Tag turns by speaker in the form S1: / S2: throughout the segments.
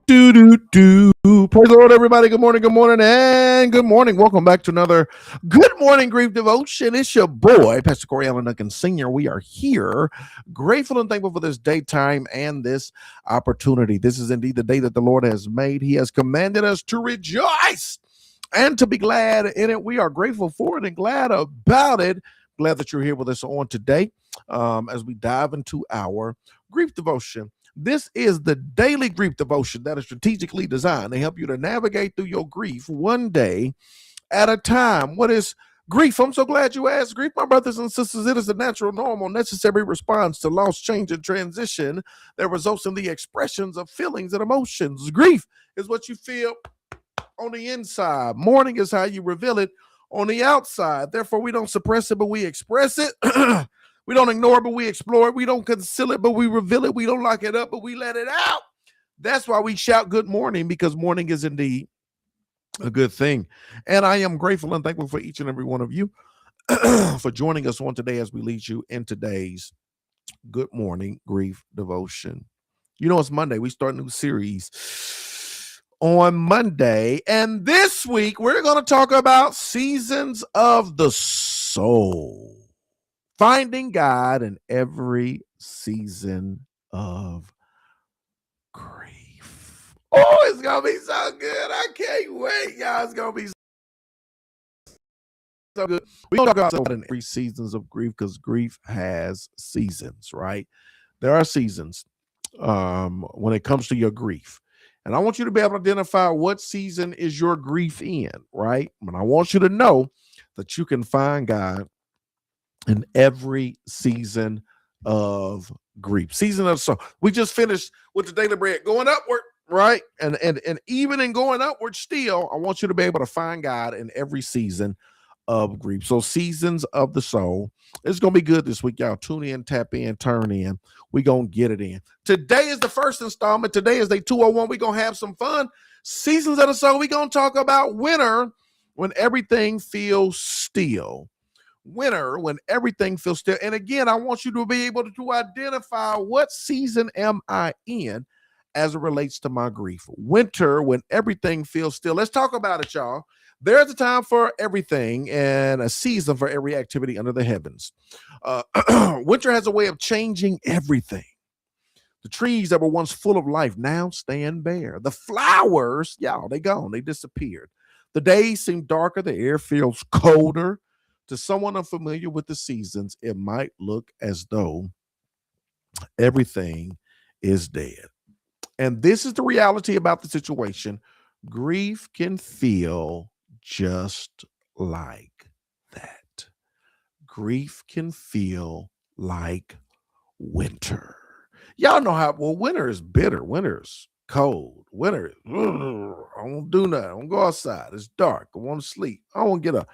S1: Do do do. Praise the Lord, everybody. Good morning, and good morning. Welcome back to another Good Morning Grief Devotion. It's your boy, Pastor Corey Allen Duncan Sr. We are here, grateful and thankful for this daytime and this opportunity. This is indeed the day that the Lord has made. He has commanded us to rejoice and to be glad in it. We are grateful for it and glad about it. Glad that you're here with us on today as we dive into our grief devotion. This is the daily grief devotion that is strategically designed to help you to navigate through your grief one day at a time. What is grief? I'm so glad you asked. Grief, my brothers and sisters, it is a natural, normal, necessary response to loss, change, and transition that results in the expressions of feelings and emotions. Grief is what you feel on the inside. Mourning is how you reveal it on the outside. Therefore, we don't suppress it, but we express it. We don't ignore it, but we explore it. We don't conceal it, but we reveal it. We don't lock it up, but we let it out. That's why we shout good morning, because morning is indeed a good thing. And I am grateful and thankful for each and every one of you for joining us on today as we lead you in today's Good Morning Grief Devotion. You know, it's Monday. We start a new series on Monday. And this week, we're going to talk about seasons of the soul. Finding God in every season of grief. Oh, it's going to be so good. I can't wait, y'all. It's going to be so good. We talk about in every seasons of grief because grief has seasons, right? There are seasons when it comes to your grief. And I want you to be able to identify what season is your grief in, right? And I want you to know that you can find God in every season of grief. Season of sorrow. We just finished with the daily bread going upward, right? And even in going upward still, I want you to be able to find God in every season of grief. So seasons of the soul. It's going to be good this week, y'all. Tune in, tap in, turn in. We're going to get it in. Today is the first installment. Today is day 201. We're going to have some fun. Seasons of the soul. We're going to talk about winter when everything feels still. Winter when everything feels still. And again, I want you to be able to identify what season am I in as it relates to my grief. Winter when everything feels still. Let's talk about it, y'all. There's a time for everything and a season for every activity under the heavens. Winter has a way of changing everything. The trees that were once full of life now stand bare. The flowers, y'all, they gone. They disappeared. The days seem darker. The air feels colder. To someone unfamiliar with the seasons, it might look as though everything is dead. And this is the reality about the situation. Grief can feel just like that. Grief can feel like winter. Y'all know how, well, winter is bitter. Winter is cold. Winter, I won't do nothing. I won't go outside. It's dark. I want to sleep. I won't get up.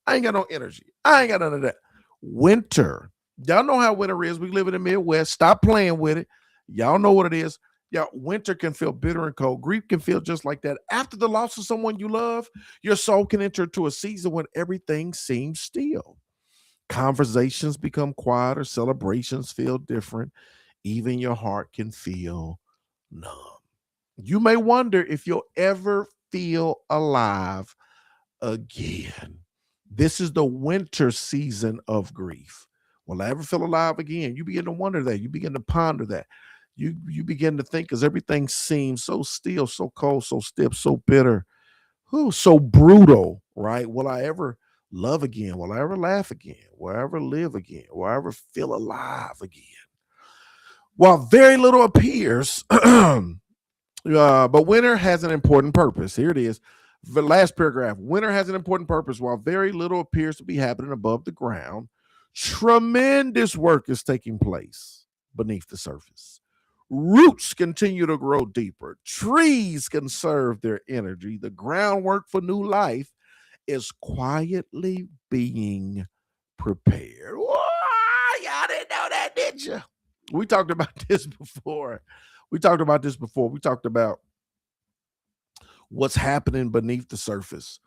S1: I ain't got no energy. I ain't got none of that. Winter. Y'all know how winter is. We live in the Midwest. Stop playing with it. Y'all know what it is. Y'all, winter can feel bitter and cold. Grief can feel just like that. After the loss of someone you love, your soul can enter into a season when everything seems still. Conversations become quieter. Celebrations feel different. Even your heart can feel numb. You may wonder if you'll ever feel alive again. This is the winter season of grief. Will I ever feel alive again? You begin to wonder that. You begin to ponder that. You begin to think because everything seems so still, so cold, so stiff, so bitter, so brutal, right? Will I ever love again? Will I ever laugh again? Will I ever live again? Will I ever feel alive again? While very little appears, but winter has an important purpose. Here it is. The last paragraph. Winter has an important purpose. While very little appears to be happening above the ground, tremendous work is taking place beneath the surface. Roots continue to grow deeper. Trees conserve their energy. The groundwork for new life is quietly being prepared. Whoa, y'all didn't know that, did you? We talked about this before. We talked about what's happening beneath the surface.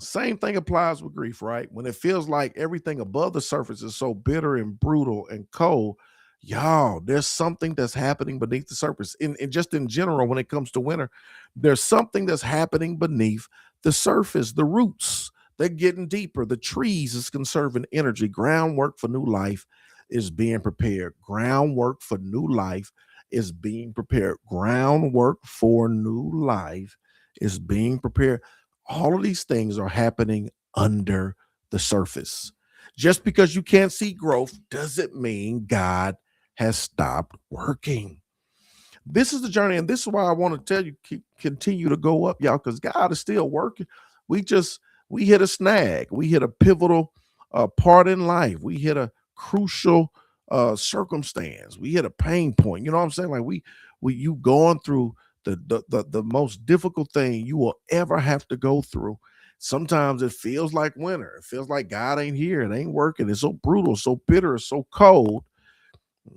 S1: Same thing applies with grief, right? When it feels like everything above the surface is so bitter and brutal and cold, Y'all, there's something that's happening beneath the surface. In just in general, when it comes to winter, there's something that's happening beneath the surface. The roots, they're getting deeper. The trees is conserving energy. Groundwork for new life is being prepared. Groundwork for new life is being prepared. Groundwork for new life is being prepared. All of these things are happening under the surface. Just because you can't see growth doesn't mean God has stopped working. This is the journey, and this is why I want to tell you, keep continue to go up, y'all, because God is still working. We just we hit a snag, we hit a pivotal part in life, we hit a crucial circumstance, we hit a pain point. You know what I'm saying? Like we you going through the most difficult thing you will ever have to go through. Sometimes it feels like winter. It feels like God ain't here. It ain't working. It's so brutal, so bitter, it's so cold.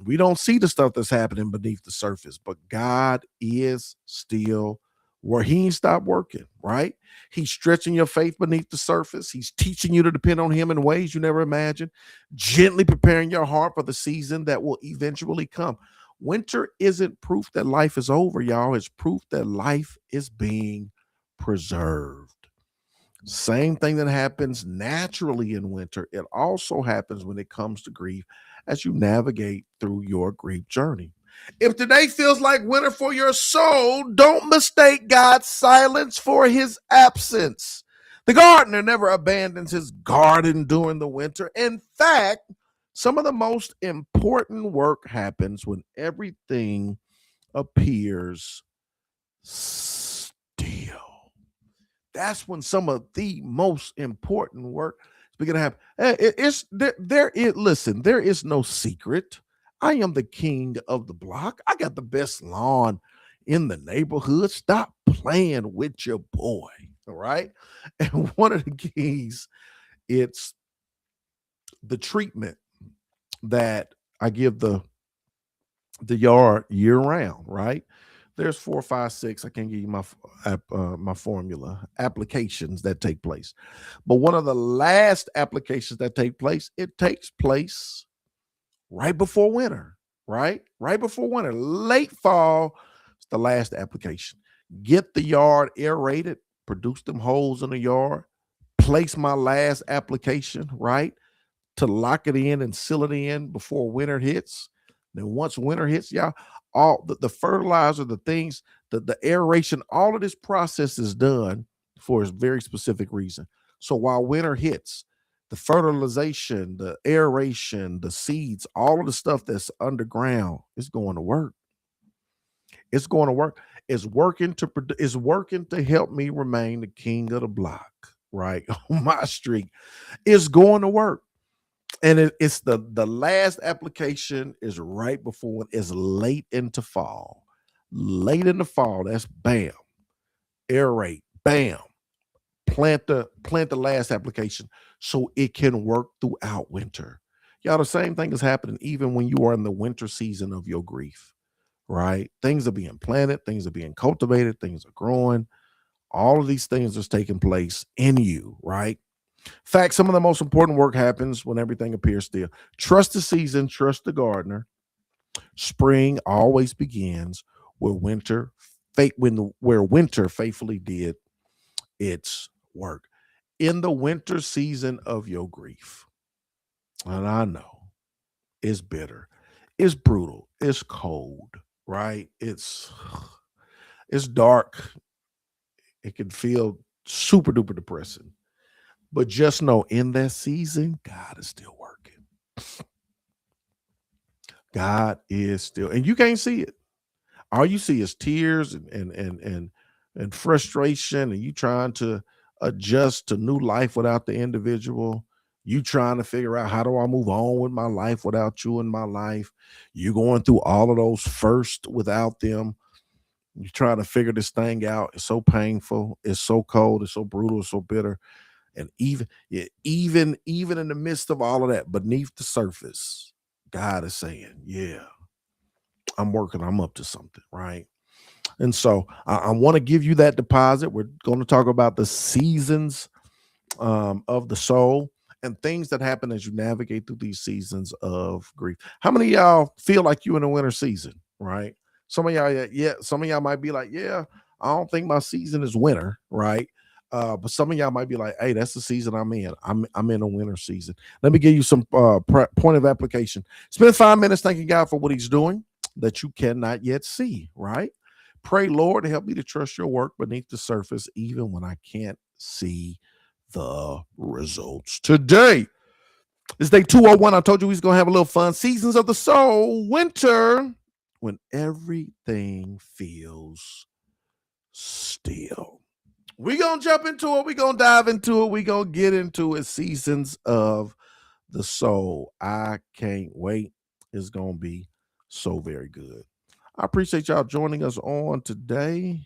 S1: We don't see the stuff that's happening beneath the surface, but God is still where He ain't stopped working, right? He's stretching your faith beneath the surface. He's teaching you to depend on Him in ways you never imagined, gently preparing your heart for the season that will eventually come. Winter isn't proof that life is over, y'all. It's proof that life is being preserved. Same thing that happens naturally in winter, it also happens when it comes to grief as you navigate through your grief journey. If today feels like winter for your soul, don't mistake God's silence for his absence. The gardener never abandons his garden during the winter. In fact, some of the most important work happens when everything appears still. That's when some of the most important work is beginning to happen. It's there is listen, there is no secret. I am the king of the block. I got the best lawn in the neighborhood. Stop playing with your boy. All right. And one of the keys, it's the treatment that I give the yard year round, right? There's four, five, six. I can't give you my formula applications that take place, but one of the last applications that take place, it takes place right before winter, right before winter, late fall. It's the last application. Get the yard aerated, produce them holes in the yard, place my last application, right, to lock it in and seal it in before winter hits. Then once winter hits, y'all, all the fertilizer, the things, the aeration, all of this process is done for a very specific reason. So while winter hits, the fertilization, the aeration, the seeds, all of the stuff that's underground is going to work. It's going to work. It's working to it's working to help me remain the king of the block, right? On my street. It's going to work, and it's the last application is right before it's late into fall. Late in the fall, that's bam, aerate, bam, plant the last application so it can work throughout winter. Y'all, the same thing is happening even when you are in the winter season of your grief, right? Things are being planted, things are being cultivated, things are growing. All of these things are taking place in you, right? Fact, some of the most important work happens when everything appears still. Trust the season, trust the gardener. Spring always begins where where winter faithfully did its work. In the winter season of your grief, and I know it's bitter, it's brutal, it's cold, right? It's dark. It can feel super duper depressing. But just know in that season, God is still working. God is still, and you can't see it. All you see is tears and frustration, and you trying to adjust to new life without the individual. You trying to figure out how do I move on with my life without you in my life. You going through all of those first without them. You trying to figure this thing out. It's so painful. It's so cold. It's so brutal. It's so bitter. And even yeah, even in the midst of all of that, beneath the surface, God is saying, "Yeah, I'm working. I'm up to something." Right. And so I want to give you that deposit. We're going to talk about the seasons of the soul. and things that happen as you navigate through these seasons of grief. How many of y'all feel like you in a winter season, right? Some of y'all, yeah, some of y'all might be like, yeah, I don't think my season is winter, right? But some of y'all might be like, hey, that's the season I'm in. I'm in a winter season. Let me give you some point of application. Spend 5 minutes thanking God for what He's doing that you cannot yet see, right? Pray, Lord, help me to trust your work beneath the surface, even when I can't see the results. Today is day 201. I told you he's going to have a little fun. Seasons of the soul, winter, when everything feels still. We're going to jump into it. We're going to dive into it. We're going to get into it. Seasons of the soul. I can't wait. It's going to be so very good. I appreciate y'all joining us on today.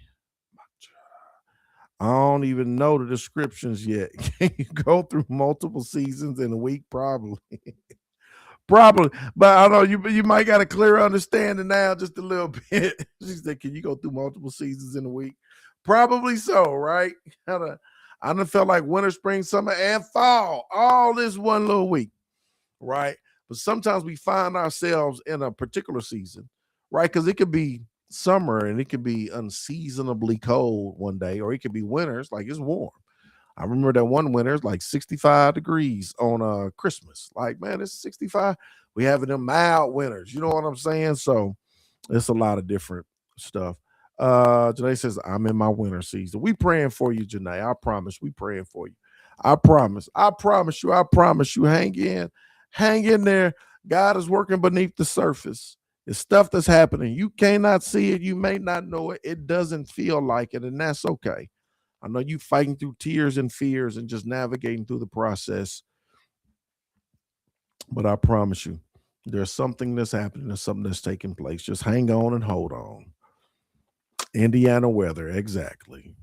S1: I don't even know the descriptions yet. Can you go through multiple seasons in a week? Probably. Probably. But I don't know you might got a clear understanding now just a little bit. She said, can you go through multiple seasons in a week? Probably so, right? I done felt like winter, spring, summer, and fall all this one little week, right? But sometimes we find ourselves in a particular season, right? Because it could be summer and it could be unseasonably cold one day, or it could be winter. It's like it's warm. I remember that one winter, it's like 65 degrees on Christmas. Like, man, it's 65. We having them mild winters. You know what I'm saying? So it's a lot of different stuff. Janae says, I'm in my winter season. We praying for you, Janae. I promise we praying for you. I promise. I promise you. I promise you. Hang in. Hang in there. God is working beneath the surface. It's stuff that's happening. You cannot see it. You may not know it. It doesn't feel like it, and that's okay. I know you fighting through tears and fears and just navigating through the process. But I promise you, there's something that's happening. There's something that's taking place. Just hang on and hold on. Indiana weather, exactly.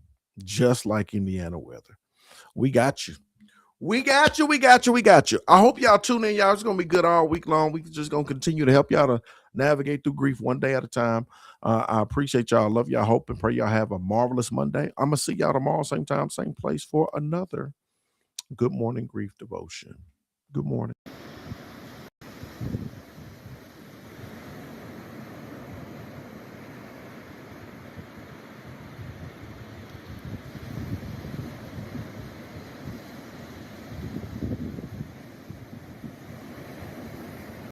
S1: Just like Indiana weather. We got you. We got you. We got you. We got you. I hope y'all tune in. Y'all, it's going to be good all week long. We just going to continue to help y'all to navigate through grief one day at a time. I appreciate y'all. Love y'all. Hope and pray y'all have a marvelous Monday. I'm going to see y'all tomorrow, same time, same place for another Good Morning Grief Devotion. Good morning.